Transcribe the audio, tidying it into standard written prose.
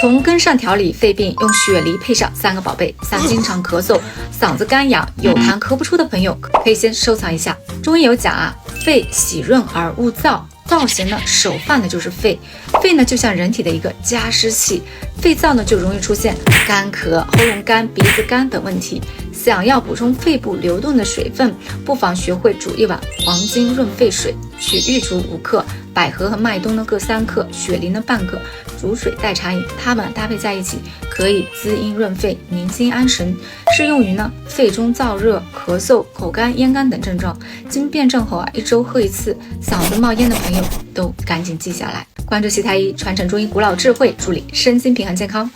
从根上调理肺病，用雪梨配上3个宝贝。像经常咳嗽、嗓子干痒、有痰咳不出的朋友，可以先收藏一下。中医有讲啊，肺喜润而恶燥，燥邪呢首犯的就是肺。肺呢就像人体的一个加湿器，肺燥呢就容易出现干咳、喉咙干、鼻子干等问题。想要补充肺部流动的水分，不妨学会煮一碗黄金润肺水，取玉竹5克，百合和麦冬呢各3克，雪梨呢半克，煮水代茶饮，它们搭配在一起，可以滋阴润肺、宁心安神，适用于呢肺中燥热、咳嗽、口干、咽干等症状。经辩证后1周喝1次，嗓子冒烟的朋友都赶紧记下来。关注西太医，传承中医古老智慧，助力身心平衡健康。